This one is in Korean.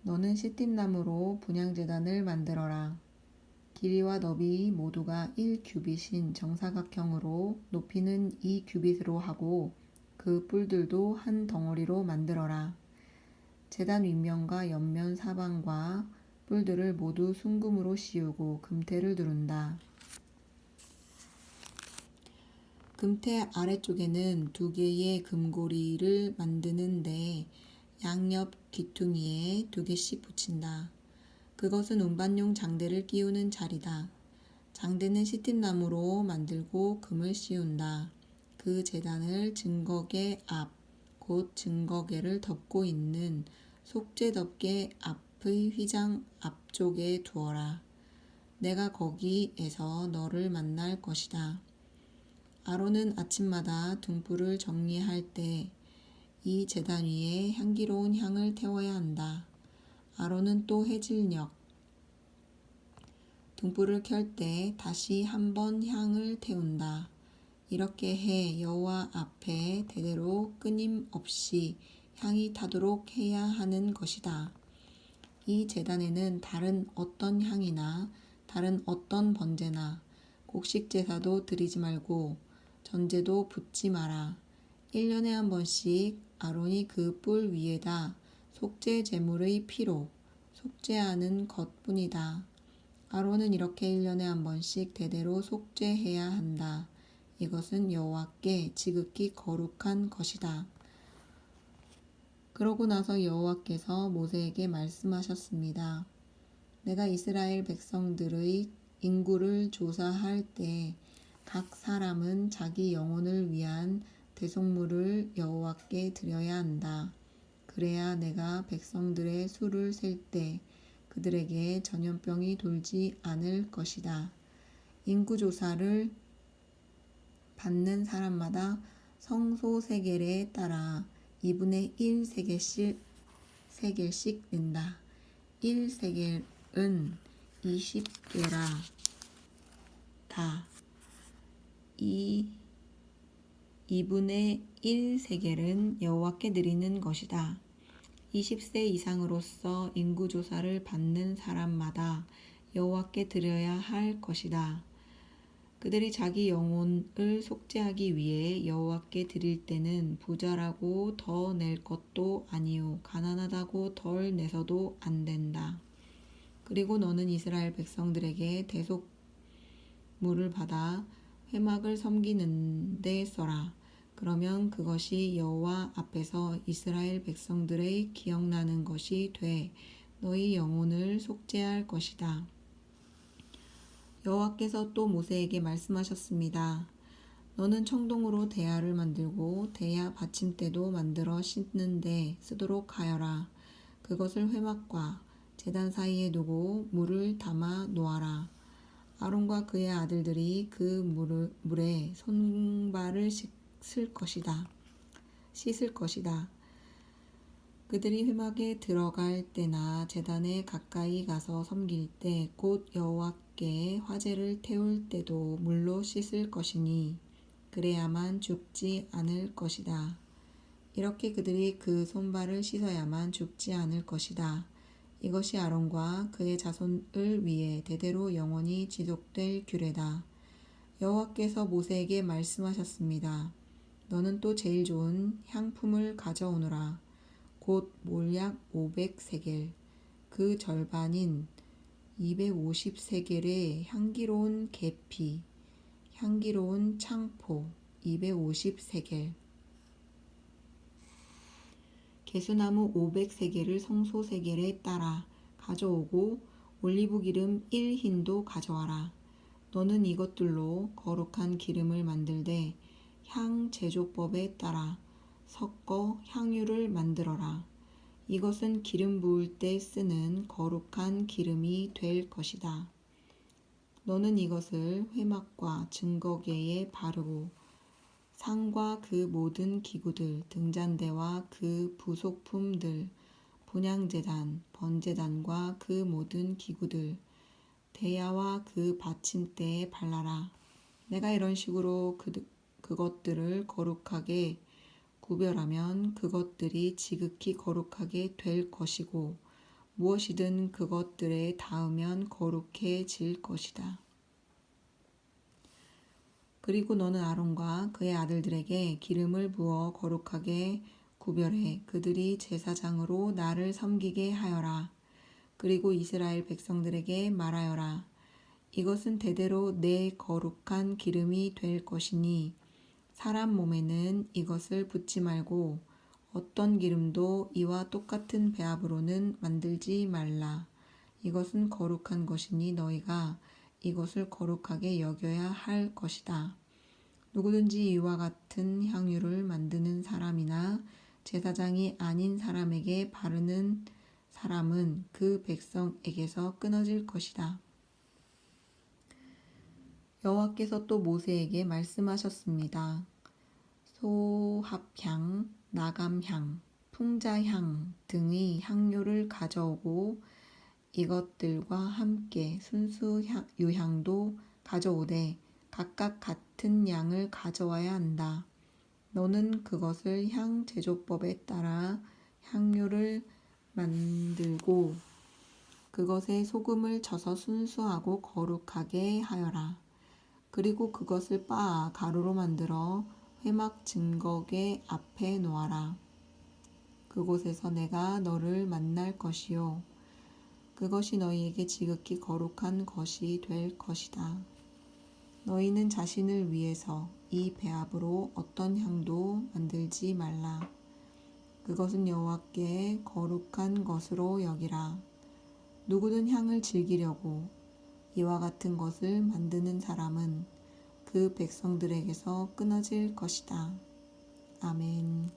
너는 시팀나무로 분향제단을 만들어라. 길이와 너비 모두가 1규빗인 정사각형으로 높이는 2규빗으로 하고 그 뿔들도 한 덩어리로 만들어라. 제단 윗면과 옆면 사방과 뿔들을 모두 순금으로 씌우고 금태를 두른다. 금태 아래쪽에는 2개의 금고리를 만드는데 양옆 귀퉁이에 2개씩 붙인다. 그것은 운반용 장대를 끼우는 자리다. 장대는 시팀나무로 만들고 금을 씌운다. 그 제단을 증거계 앞, 곧 증거계를 덮고 있는 속죄덮개 앞의 휘장 앞쪽에 두어라. 내가 거기에서 너를 만날 것이다. 아론은 아침마다 등불을 정리할 때 이 제단 위에 향기로운 향을 태워야 한다. 아론은 또 해질녘 등불을 켤 때 다시 한 번 향을 태운다. 이렇게 해 여호와 앞에 대대로 끊임없이 향이 타도록 해야 하는 것이다. 이 제단에는 다른 어떤 향이나 다른 어떤 번제나 곡식 제사도 드리지 말고 전제도 붓지 마라. 1년에 한 번씩 아론이 그 뿔 위에다 속죄 제물의 피로 속죄하는 것뿐이다. 아론은 이렇게 1년에 한 번씩 대대로 속죄해야 한다. 이것은 여호와께 지극히 거룩한 것이다. 그러고 나서 여호와께서 모세에게 말씀하셨습니다. 내가 이스라엘 백성들의 인구를 조사할 때 각 사람은 자기 영혼을 위한 대속물을 여호와께 드려야 한다. 그래야 내가 백성들의 수를 셀 때 그들에게 전염병이 돌지 않을 것이다. 인구조사를 받는 사람마다 성소세겔에 따라 2분의 1 세겔씩 낸다. 1세겔은 20게라 다. 2분의 1 세겔은 여호와께 드리는 것이다. 20세 이상으로서 인구조사를 받는 사람마다 여호와께 드려야 할 것이다. 그들이 자기 영혼을 속죄하기 위해 여호와께 드릴 때는 부자라고 더 낼 것도 아니요 가난하다고 덜 내서도 안 된다. 그리고 너는 이스라엘 백성들에게 대속물을 받아 회막을 섬기는 데 써라. 그러면 그것이 여호와 앞에서 이스라엘 백성들의 기억나는 것이 돼 너희 영혼을 속죄할 것이다. 여호와께서 또 모세에게 말씀하셨습니다. 너는 청동으로 대야를 만들고 대야 받침대도 만들어 씻는데 쓰도록 하여라. 그것을 회막과 제단 사이에 두고 물을 담아 놓아라. 아론과 그의 아들들이 그 물에 손발을 씻을 것이다. 그들이 회막에 들어갈 때나 제단에 가까이 가서 섬길 때 곧 여호와께 화제를 태울 때도 물로 씻을 것이니 그래야만 죽지 않을 것이다. 이렇게 그들이 그 손발을 씻어야만 죽지 않을 것이다. 이것이 아론과 그의 자손을 위해 대대로 영원히 지속될 규례다. 여호와께서 모세에게 말씀하셨습니다. 너는 또 제일 좋은 향품을 가져오너라. 곧 몰약 500세겔, 그 절반인 250세겔의 향기로운 계피, 향기로운 창포 250세겔, 개수나무 500세겔을 성소세겔에 따라 가져오고 올리브 기름 1흰도 가져와라. 너는 이것들로 거룩한 기름을 만들되 향 제조법에 따라 섞어 향유를 만들어라. 이것은 기름 부을 때 쓰는 거룩한 기름이 될 것이다. 너는 이것을 회막과 증거계에 바르고 상과 그 모든 기구들, 등잔대와 그 부속품들, 분향제단, 번제단과 그 모든 기구들, 대야와 그 받침대에 발라라. 내가 이런 식으로 그것들을 거룩하게 구별하면 그것들이 지극히 거룩하게 될 것이고 무엇이든 그것들에 닿으면 거룩해질 것이다. 그리고 너는 아론과 그의 아들들에게 기름을 부어 거룩하게 구별해 그들이 제사장으로 나를 섬기게 하여라. 그리고 이스라엘 백성들에게 말하여라. 이것은 대대로 내 거룩한 기름이 될 것이니 사람 몸에는 이것을 붓지 말고 어떤 기름도 이와 똑같은 배합으로는 만들지 말라. 이것은 거룩한 것이니 너희가 이것을 거룩하게 여겨야 할 것이다. 누구든지 이와 같은 향유를 만드는 사람이나 제사장이 아닌 사람에게 바르는 사람은 그 백성에게서 끊어질 것이다. 여호와께서 또 모세에게 말씀하셨습니다. 소합향, 나감향, 풍자향 등의 향료를 가져오고 이것들과 함께 순수 유향도 가져오되 각각 같은 양을 가져와야 한다. 너는 그것을 향 제조법에 따라 향료를 만들고 그것에 소금을 쳐서 순수하고 거룩하게 하여라. 그리고 그것을 빻아 가루로 만들어 회막 증거계 앞에 놓아라. 그곳에서 내가 너를 만날 것이요 그것이 너희에게 지극히 거룩한 것이 될 것이다. 너희는 자신을 위해서 이 배합으로 어떤 향도 만들지 말라. 그것은 여호와께 거룩한 것으로 여기라. 누구든 향을 즐기려고 이와 같은 것을 만드는 사람은 그 백성들에게서 끊어질 것이다. 아멘.